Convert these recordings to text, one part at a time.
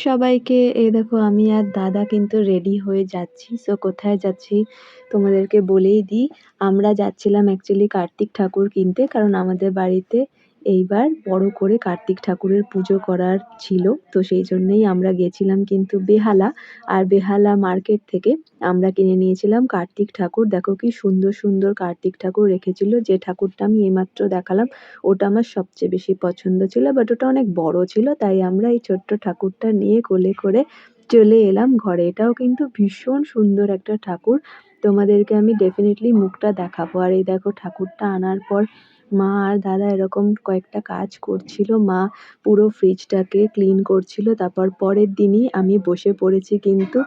সবাইকে। এই দেখো আমি আর দাদা কিন্তু রেডি হয়ে যাচ্ছি। সো কোথায় যাচ্ছি তোমাদেরকে বলেই দিই। আমরা যাচ্ছিলাম অ্যাকচুয়ালি কার্তিক ঠাকুর কিনতে, কারণ আমাদের বাড়িতে এইবার বড় করে কার্তিক ঠাকুরের পুজো করার ছিল। তো সেই জন্যই আমরা গেছিলাম কিন্তু বেহালা। আর বেহালা মার্কেট থেকে আমরা কিনে নিয়েছিলাম কার্তিক ঠাকুর। দেখো কি সুন্দর সুন্দর কার্তিক ঠাকুর রেখেছিল। যে ঠাকুরটা আমি এইমাত্র দেখালাম ওটা আমার সবচেয়ে বেশি পছন্দ ছিল, বাট ওটা অনেক বড় ছিল, তাই আমরা এই ছোট্ট ঠাকুরটা নিয়ে কোলে করে চলে এলাম ঘরে। এটাও কিন্তু ভীষণ সুন্দর একটা ঠাকুর, তোমাদেরকে আমি ডেফিনেটলি মুখটা দেখাবো। আর এই দেখো ঠাকুরটা আনার পর মা আর দাদা এরকম কয়েকটা কাজ করছিল। মা পুরো ফ্রিজটাকে ক্লিন করছিল, তারপর পরের দিনই আমি বসে পড়েছি কিন্তু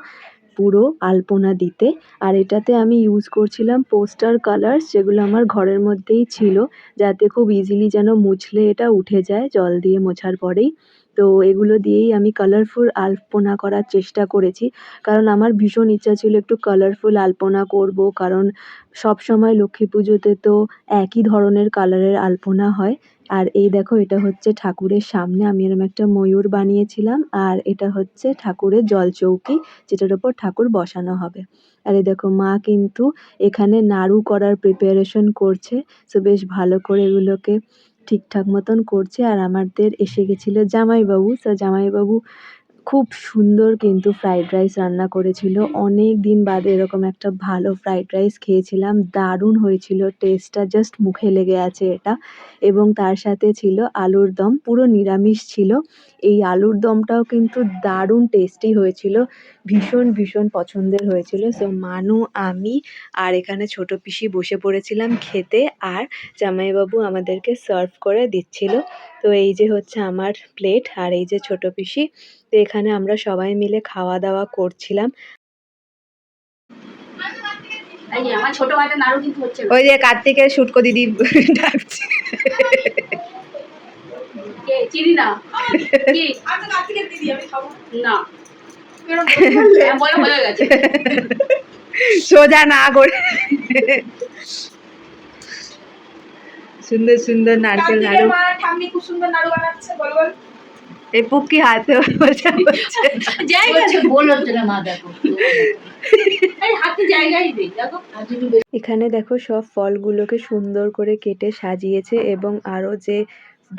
পুরো আলপনা দিতে। আর এটাতে আমি ইউজ করছিলাম পোস্টার কালার্স, যেগুলো আমার ঘরের মধ্যেই ছিল, যাতে খুব ইজিলি যেন মুছলে এটা উঠে যায় জল দিয়ে মোছার পরেই। তো এগুলো দিয়েই আমি কালারফুল আলপনা করার চেষ্টা করেছি, কারণ আমার ভীষণ ইচ্ছা ছিল একটু কালারফুল আলপনা করব, কারণ সব সময় লক্ষ্মী পুজোতে তো একই ধরনের কালারের আলপনা হয়। আর এই দেখো এটা হচ্ছে ঠাকুরের সামনে আমি এরকম একটা ময়ূর বানিয়েছিলাম, আর এটা হচ্ছে ঠাকুরের জলচৌকি, যেটার ওপর ঠাকুর বসানো হবে। আর এই দেখো মা কিন্তু এখানে নাড়ু করার প্রিপারেশন করছে। সো বেশ ভালো করে এগুলোকে ঠিকঠাক মতন করছে। আর আমাদের এসে গেছিল জামাইবাবু। সো জামাইবাবু খুব সুন্দর কিন্তু ফ্রাইড রাইস রান্না করেছিল। অনেক দিন বাদে এরকম একটা ভালো ফ্রাইড রাইস খেয়েছিলাম, দারুণ হয়েছিল টেস্টটা, জাস্ট মুখে লেগে আছে এটা। এবং তার সাথে ছিল আলুর দম, পুরো নিরামিষ ছিল। এই আলুর দমটাও কিন্তু দারুণ টেস্টি হয়েছিল, ভীষণ ভীষণ পছন্দের হয়েছিল। সো মানু, আমি আর এখানে ছোট পিসি বসে পড়েছিলাম খেতে, আর জামাইবাবু আমাদেরকে সার্ভ করে দিচ্ছিল। তো এই যে হচ্ছে আমার প্লেট, আর এই যে ছোট পিসি। তো এখানে আমরা সবাই মিলে খাওয়া দাওয়া করছিলাম। ওই যে কার্তিকের শুটকো দিদি ডাকছে। চিনি না না সোজা না করে সুন্দর সুন্দর নারকেল নাড়ু। ঠাম্মি খুব সুন্দর নাড়ু বানাচ্ছে, বল বল। এই পুকি হাতে এখানে দেখো সব ফলগুলোকে সুন্দর করে কেটে সাজিয়েছে, এবং আরো যে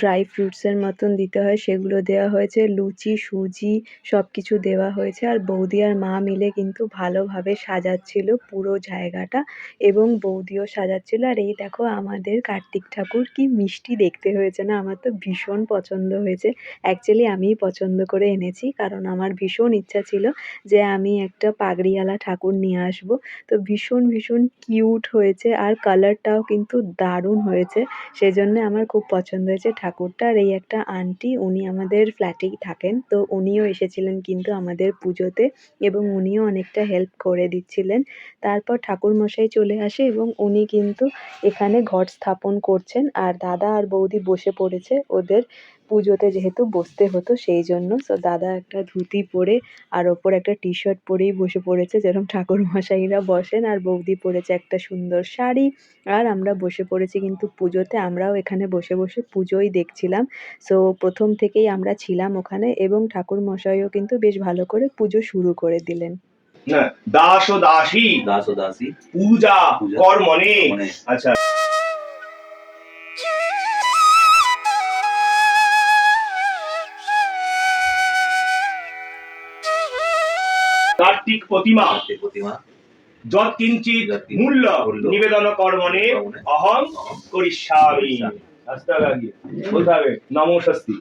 ড্রাই ফ্রুটসের মতন দিতে হয় সেগুলো দেওয়া হয়েছে, লুচি সুজি সবকিছু দেওয়া হয়েছে। আর বৌদি আর মা মিলে কিন্তু ভালোভাবে সাজাচ্ছিল পুরো জায়গাটা, এবং বৌদিও সাজাচ্ছিল। আর এই দেখো আমাদের কার্তিক ঠাকুর, কি মিষ্টি দেখতে হয়েছে না? আমার তো ভীষণ পছন্দ হয়েছে। অ্যাকচুয়ালি আমিই পছন্দ করে এনেছি, কারণ আমার ভীষণ ইচ্ছা ছিল যে আমি একটা পাগড়িওয়ালা ঠাকুর নিয়ে আসবো। তো ভীষণ ভীষণ কিউট হয়েছে, আর কালারটাও কিন্তু দারুণ হয়েছে, সেজন্য আমার খুব পছন্দ হয়েছে ঠাকুরটা। আর এই একটা আন্টি, উনি আমাদের ফ্ল্যাটেই থাকেন, তো উনিও এসেছিলেন কিন্তু আমাদের পুজোতে, এবং উনিও অনেকটা হেল্প করে দিচ্ছিলেন। তারপর ঠাকুর মশাই চলে আসে, এবং উনি কিন্তু এখানে ঘট স্থাপন করছেন। আর দাদা আর বৌদি বসে পড়েছে, ওদের পুজোতে যেহেতু বসতে হতো সেই জন্য। সো দাদা একটা ধুতি পরে আর ওপর একটা টি শার্ট পরেই বসে পড়েছে, যেরকম ঠাকুর মশাইরা বসেন। আর বৌদি পরেছে একটা সুন্দর শাড়ি। আর আমরা বসে পড়েছি কিন্তু পুজোতে, আমরাও এখানে বসে বসে পুজোই দেখছিলাম। সো প্রথম থেকেই আমরা ছিলাম ওখানে, এবং ঠাকুর মশাইও কিন্তু বেশ ভালো করে পুজো শুরু করে দিলেন। দাস ও দাসী পূজা কর্মণে। আচ্ছা, কার্তিক প্রতিমা যৎকিঞ্চিৎ মূল্য নিবেদন কর্মণে অহং করিষ্যামি। বলতে হবে নমো স্বস্তি।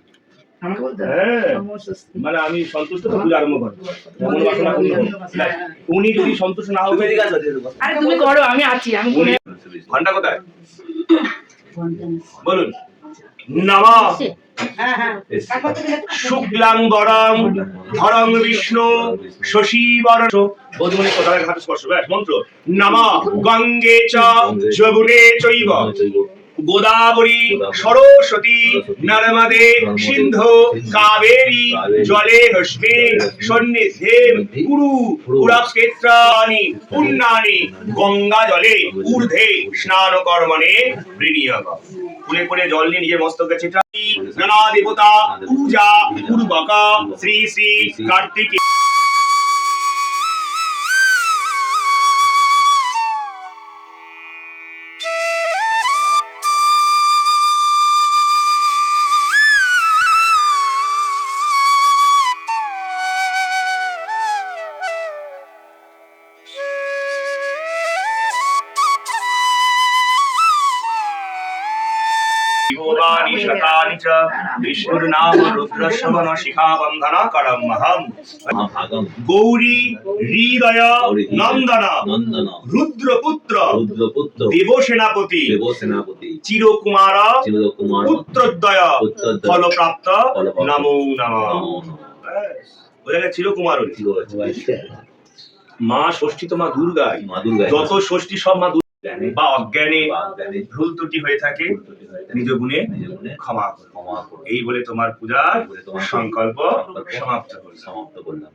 মানে আমি সন্তুষ্ট তো পূজা আরম্ভ করি, উনি যদি সন্তুষ্ট না হবে তুমি করো, আমি আছি। আমি ঘন্টা কোথায় বলুন। নমঃ শুক্লাম্বরং ধরং বিষ্ণু শশীবরণ। বধূমণি কোথায় ঘাট স্পর্শ ব্যাস মন্ত্র। নমঃ গঙ্গে চ যমুনে চৈব গোদাবরী সরস্বতী নর্মদে সিন্ধু কাবেরী জলে হস্মে সন্নিধে কুরু পুরাক্ষেত্রানি পুণ্যানি গঙ্গা জলে ঊর্ধ্বে স্নান কর্মণে বিনিয়োগ। ফুলে ফুলে জল নিয়ে নিজের মস্তকে ছিটাই নানা দেবতা পূজা পূর্বক শ্রী শ্রী কার্তিক शतानि च विष्णुर्नाम रुद्रश्रवण शिखाबन्धना करमहम् गौरी हृदय नंदन रुद्रपुत्र देवसेनापति चिरकुमार पुत्रद्वय फलप्राप्त नमो नमः। চিরকুমার মা ষষ্ঠী তো মা দুর্গাই, যত ষষ্ঠী সব মা বা অজ্ঞানে ভুল ত্রুটি হয়ে থাকে নিজ গুণে ক্ষমা করো। এই বলে তোমার পূজার সংকল্প সমাপ্ত করলাম।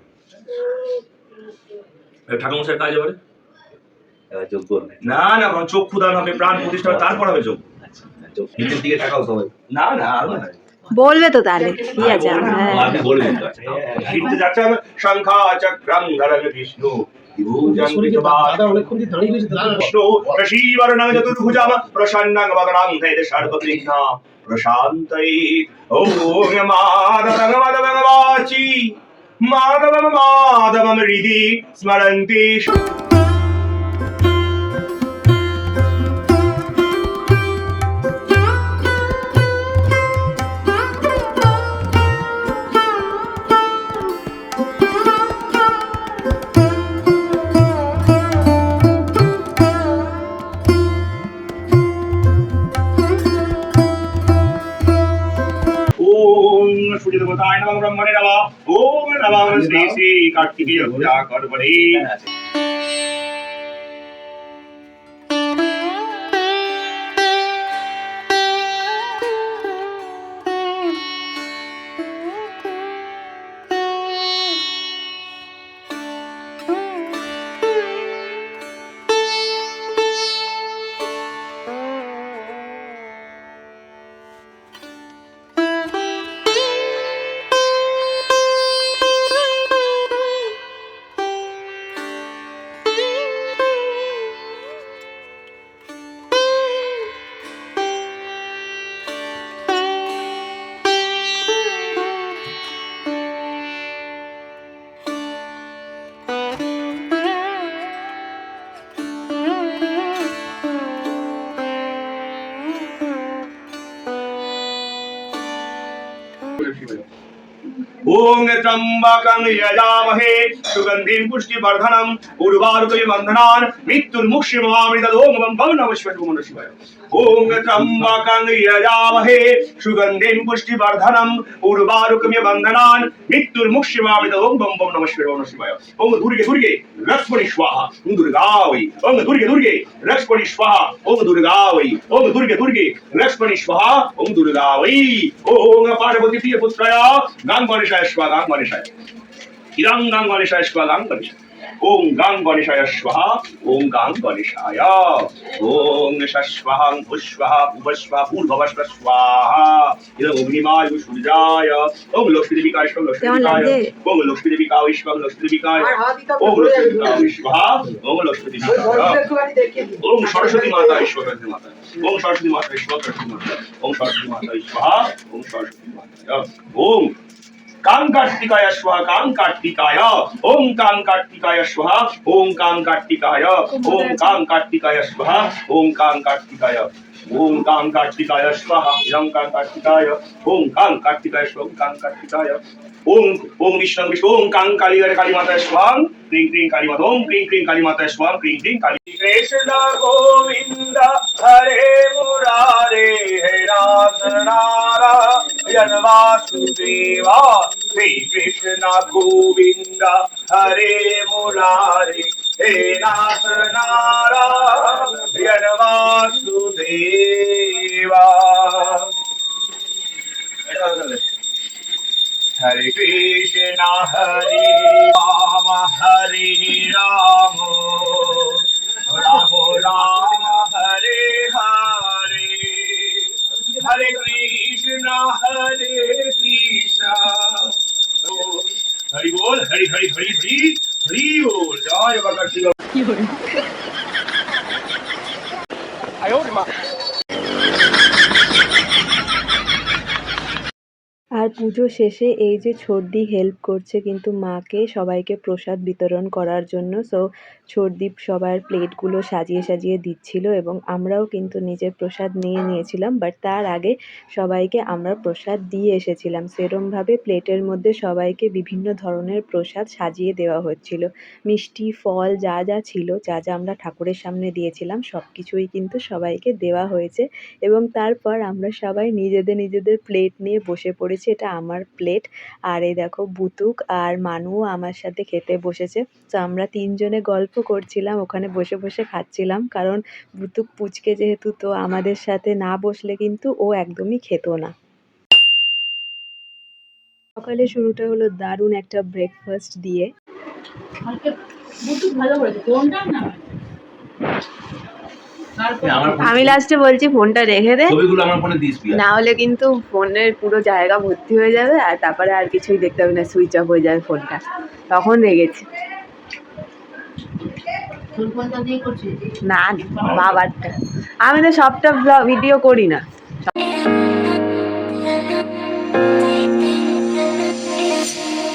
ঠাকুরমশাইয়ের কাজ এবারে না না চক্ষু দান হবে, প্রাণ প্রতিষ্ঠা হবে, তারপর হবে যোগ। নিচের দিকে তাকাও সবাই। না না বলবে তো তাহলে কি আছে, আপনি বলবেন তো। ফিরতে যাচ্ছে হবে শঙ্খা চক্রম ধরণ বিষ্ণু চতুর্ভুজাম প্রসন্নং ভগনাং সর্ববিঘ্ন প্রশান্তয়ে। ওম মাধবং মাধবং বাচি মাধবং মাধবং হৃদি স্মরন্তি। सूर्यदेवताय नमः ब्रह्मणे नमः। ओम नमः श्री श्री कार्तिकेय पूजा कर्मणे। ओम त्र्यंबकं यजामहे सुगंधिं पुष्टिवर्धनम् उर्वारुकमिव बन्धनान् मृत्युर्मुक्षीयमामृतम्। ओम बम नमः शिवाय। ओम त्र्यंबकं यजामहे सुगंधिं पुष्टिवर्धनम् उर्वारुकमिव बन्धनान् मृत्युर्मुक्षीयमामृतम्। ओम बम नमः शिवाय। ओम दुर्गे दुर्गे लक्ष्मणी स्वाहा ओम दुर्गा वै। ओम दुर्गे दुर्गे लक्ष्मणी स्वाहा ओम दुर्गा वै। ओम दुर्गे दुर्गे लक्ष्मणी स्वाहा ओम दुर्गा वै। ओम पार्वती प्रिय पुत्रय गां गणेशाय स्वाहा गां गणेशाय इदं गां गणेशाय स्वाहा गां गणेशाय। ओम गां गणेशाय स्वाहा ओम गां गणेशाय। ओम शस्वाहं पुष्वाहा भुवस्वाहा भूर्भुवस्व स्वाहा इदं अग्निमाय सूर्याय। ओम लक्ष्मी देविकाय स्वाहा लक्ष्मी देविकाय। ओम लक्ष्मी देविकाय स्वाहा लक्ष्मी देविकाय। ओम लक्ष्मी देविकाय स्वाहा ओम लक्ष्मी देविकाय। ओम सरस्वती माताय स्वाहा सरस्वती माता। ओम सरस्वती माताय स्वाहा सरस्वती माता। ओम सरस्वती माताय स्वाहा ओम सरस्वती माताय। ओम कां कार्तिकाय स्वाहा कां कार्तिकाय। ओम कां कार्तिकाय स्वाहा ओम कां कार्तिकाय। ओम कां कार्तिकाय स्वाहा ओम कां कार्तिकाय। ओम कां कार्तिकाय स्वाहा इदं कां कार्तिकाय। ओम कां कार्तिकाय स्वाहा कां कार्तिकाय। ओम ओम विष्णु विष्णु ओम कां काली काली माता स्वाहा क्रीं क्रीं काली माता। ओम क्रीं क्रीं काली माता स्वाहा क्रीं क्रीं काली। कृष्ण गोविंद हरे मुरारे हे नाथ नारायण वासुदेवा। श्री कृष्ण गोविंद हरे मुरारे हे नाथ नारायण वासुदेवा। হরি হরি হরি হরি বল জয় বাবা কার্তিক। আর পুজো শেষে এই যে ছোটদি হেল্প করছে কিন্তু মাকে সবাইকে প্রসাদ বিতরণ করার জন্য। সো ছোটদি সবার প্লেটগুলো সাজিয়ে সাজিয়ে দিচ্ছিল এবং আমরাও কিন্তু নিজের প্রসাদ নিয়ে নিয়েছিলাম, বাট তার আগে সবাইকে আমরা প্রসাদ দিয়ে এসেছিলাম। সেরমভাবে প্লেটের মধ্যে সবাইকে বিভিন্ন ধরনের প্রসাদ সাজিয়ে দেওয়া হচ্ছিল। মিষ্টি, ফল যা যা ছিল, যা যা আমরা ঠাকুরের সামনে দিয়েছিলাম সব কিছুই কিন্তু সবাইকে দেওয়া হয়েছে। এবং তারপর আমরা সবাই নিজেদের নিজেদের প্লেট নিয়ে বসে পড়েছি। এটা আমার প্লেট, আর এই দেখো বুতুক আর মানুও আমার সাথে খেতে বসেছে। তো আমরা তিনজনে গল্প করছিলাম, ওখানে বসে বসে খাচ্ছিলাম, কারণ বুতুক পুচকে যেহেতু, তো আমাদের সাথে না বসলে কিন্তু ও একদমই খেত না। সকালে শুরুটা হলো দারুণ একটা ব্রেকফাস্ট দিয়ে। কালকে বুটু ভালো করেছে কোনটা না আমি লাস্টে বলছি ফোনটা রেখে দে, ছবিগুলো আমার ফোনে দিস প্লিজ। না হলে কিন্তু ফোনের পুরো জায়গা ভর্তি হয়ে যাবে আর তারপরে আর কিছুই দেখতে হবে না, সুইচ অফ হয়ে যাবে ফোনটা। তখন রেগেছি। তোর ফোনটা দিয়ে করছিস? না না, বাবারটা। আমি তো সবটা ভিডিও করি না।